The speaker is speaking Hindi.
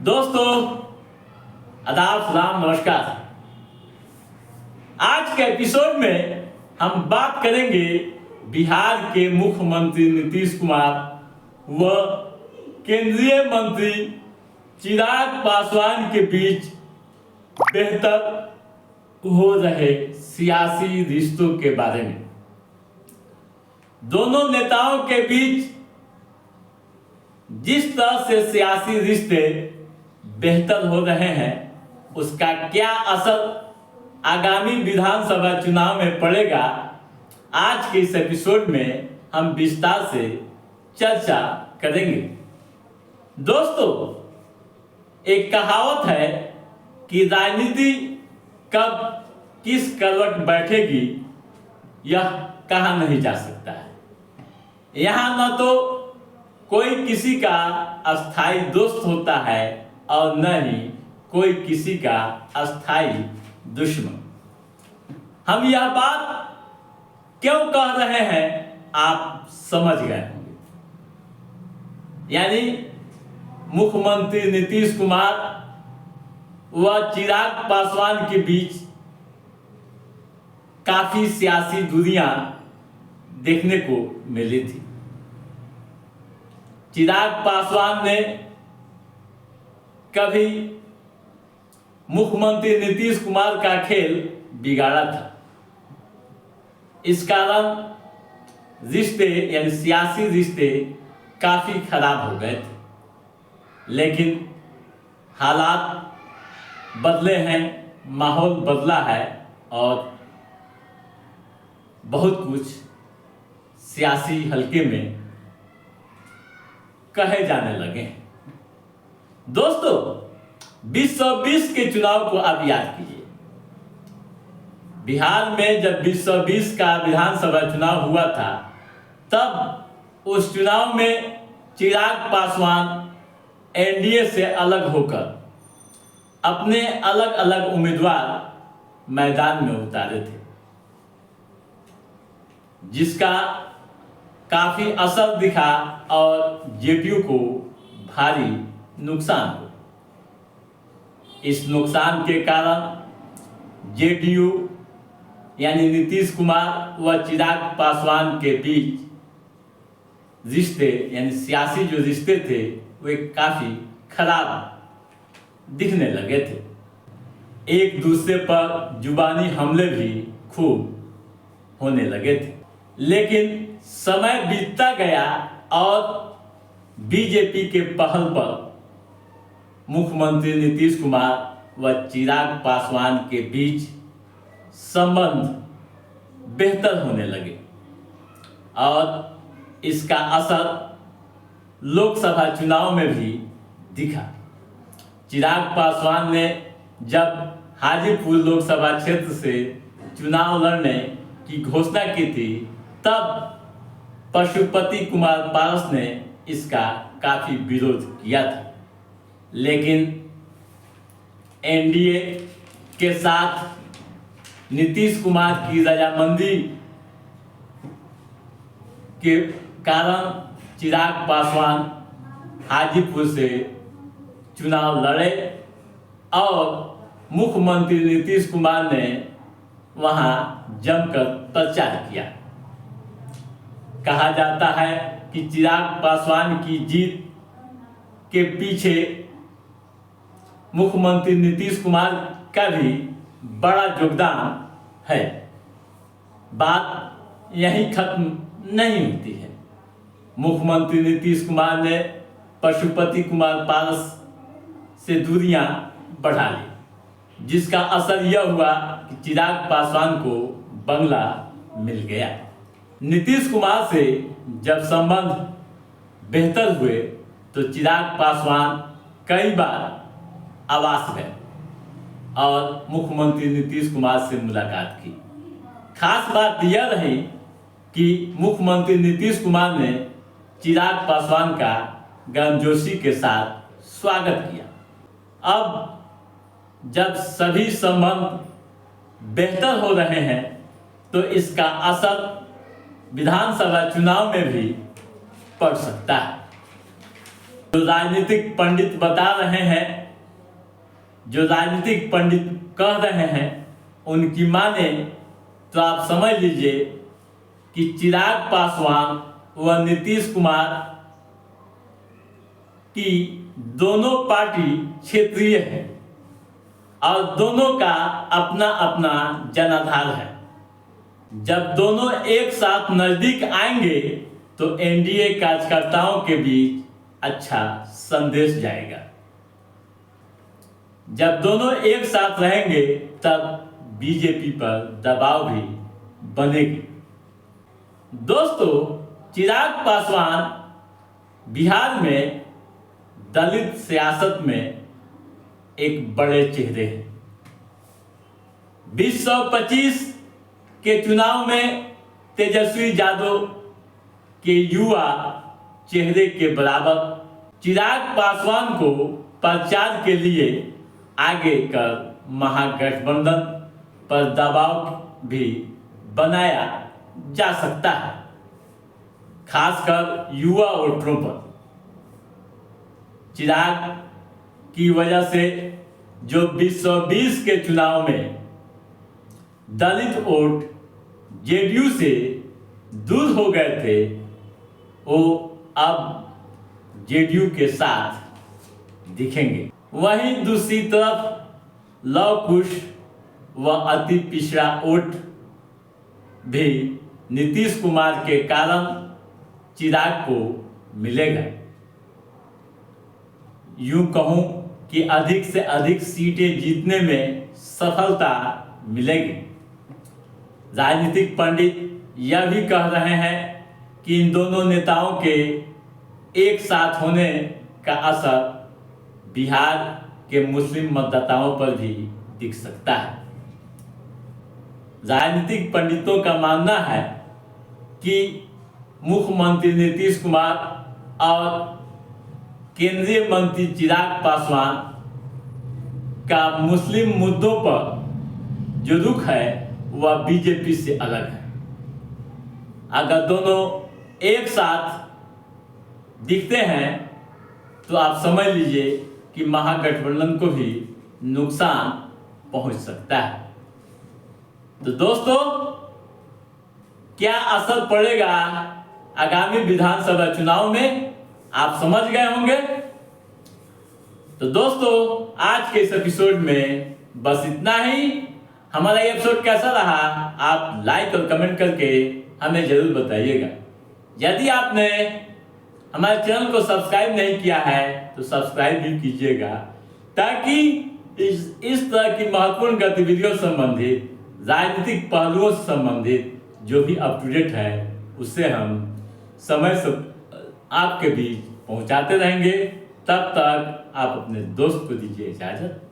दोस्तों, आदाब, सलाम, नमस्कार। आज के एपिसोड में हम बात करेंगे बिहार के मुख्यमंत्री नीतीश कुमार व केंद्रीय मंत्री चिराग पासवान के बीच बेहतर हो रहे सियासी रिश्तों के बारे में। दोनों नेताओं के बीच जिस तरह से सियासी रिश्ते बेहतर हो रहे हैं, उसका क्या असर आगामी विधानसभा चुनाव में पड़ेगा, आज के इस एपिसोड में हम विस्तार से चर्चा करेंगे। दोस्तों, एक कहावत है कि राजनीति कब किस करवट बैठेगी यह कहा नहीं जा सकता है। यहाँ न तो कोई किसी का अस्थाई दोस्त होता है और न ही कोई किसी का अस्थाई दुश्मन। हम यह बात क्यों कह रहे हैं आप समझ गए होंगे। यानी मुख्यमंत्री नीतीश कुमार व चिराग पासवान के बीच काफी सियासी दूरियां देखने को मिली थी। चिराग पासवान ने कभी मुख्यमंत्री नीतीश कुमार का खेल बिगाड़ा था। इस कारण रिश्ते यानी सियासी रिश्ते काफी खराब हो गए थे। लेकिन हालात बदले हैं, माहौल बदला है और बहुत कुछ सियासी हलके में कहे जाने लगे हैं। दोस्तों, 2020 के चुनाव को आप याद कीजिए। बिहार में जब 2020 का विधानसभा चुनाव हुआ था, तब उस चुनाव में चिराग पासवान एनडीए से अलग होकर अपने अलग अलग उम्मीदवार मैदान में उतारे थे, जिसका काफी असर दिखा और जेडीयू को भारी नुकसान हुआ। इस नुकसान के कारण जेडीयू यानी नीतीश कुमार व चिराग पासवान के बीच रिश्ते यानी सियासी जो रिश्ते थे वे काफी खराब दिखने लगे थे। एक दूसरे पर जुबानी हमले भी खूब होने लगे थे। लेकिन समय बीतता गया और बीजेपी के पहल पर मुख्यमंत्री नीतीश कुमार व चिराग पासवान के बीच संबंध बेहतर होने लगे और इसका असर लोकसभा चुनाव में भी दिखा। चिराग पासवान ने जब हाजीपुर लोकसभा क्षेत्र से चुनाव लड़ने की घोषणा की थी, तब पशुपति कुमार पारस ने इसका काफी विरोध किया था। लेकिन एनडीए के साथ नीतीश कुमार की रजामंदी के कारण चिराग पासवान हाजीपुर से चुनाव लड़े और मुख्यमंत्री नीतीश कुमार ने वहां जमकर प्रचार किया। कहा जाता है कि चिराग पासवान की जीत के पीछे मुख्यमंत्री नीतीश कुमार का भी बड़ा योगदान है। बात यहीं खत्म नहीं होती है। मुख्यमंत्री नीतीश कुमार ने पशुपति कुमार पारस से दूरियां बढ़ा ली, जिसका असर यह हुआ कि चिराग पासवान को बंगला मिल गया। नीतीश कुमार से जब संबंध बेहतर हुए तो चिराग पासवान कई बार आवास गए और मुख्यमंत्री नीतीश कुमार से मुलाकात की। खास बात यह रही कि मुख्यमंत्री नीतीश कुमार ने चिराग पासवान का गर्मजोशी के साथ स्वागत किया। अब जब सभी संबंध बेहतर हो रहे हैं तो इसका असर विधानसभा चुनाव में भी पड़ सकता है। जो राजनीतिक पंडित बता रहे हैं, जो राजनीतिक पंडित कह रहे हैं, उनकी माने तो आप समझ लीजिए कि चिराग पासवान व नीतीश कुमार की दोनों पार्टी क्षेत्रीय है और दोनों का अपना अपना जनाधार है। जब दोनों एक साथ नजदीक आएंगे तो एनडीए कार्यकर्ताओं के बीच अच्छा संदेश जाएगा। जब दोनों एक साथ रहेंगे तब बीजेपी पर दबाव भी बनेगी। दोस्तों, चिराग पासवान बिहार में दलित सियासत में एक बड़े चेहरे हैं। 2025 के चुनाव में तेजस्वी यादव के युवा चेहरे के बराबर चिराग पासवान को प्रचार के लिए आगे कर महागठबंधन पर दबाव भी बनाया जा सकता है, खासकर युवा वोटरों पर। चिराग की वजह से जो 2020 के चुनाव में दलित वोट जेडीयू से दूर हो गए थे, वो अब जेडीयू के साथ दिखेंगे। वहीं दूसरी तरफ लव कुश व अति पिछड़ा वोट भी नीतीश कुमार के कारण चिराग को मिलेगा। यूं कहूं कि अधिक से अधिक सीटें जीतने में सफलता मिलेगी। राजनीतिक पंडित यह भी कह रहे हैं कि इन दोनों नेताओं के एक साथ होने का असर बिहार के मुस्लिम मतदाताओं पर भी दिख सकता है। राजनीतिक पंडितों का मानना है कि मुख्यमंत्री नीतीश कुमार और केंद्रीय मंत्री चिराग पासवान का मुस्लिम मुद्दों पर जो रुख है वह बीजेपी से अलग है। अगर दोनों एक साथ दिखते हैं तो आप समझ लीजिए कि महागठबंधन को भी नुकसान पहुंच सकता है। तो दोस्तों, क्या असर पड़ेगा आगामी विधानसभा चुनाव में, आप समझ गए होंगे। तो दोस्तों, आज के इस एपिसोड में बस इतना ही। हमारा ये एपिसोड कैसा रहा आप लाइक और कमेंट करके हमें जरूर बताइएगा। यदि आपने हमारे चैनल को सब्सक्राइब नहीं किया है तो सब्सक्राइब भी कीजिएगा, ताकि इस तरह की महत्वपूर्ण गतिविधियों संबंधित, राजनीतिक पहलुओं से संबंधित जो भी अप टू डेट है उससे हम समय से आपके बीच पहुंचाते रहेंगे। तब तक आप अपने दोस्त को दीजिए इजाजत।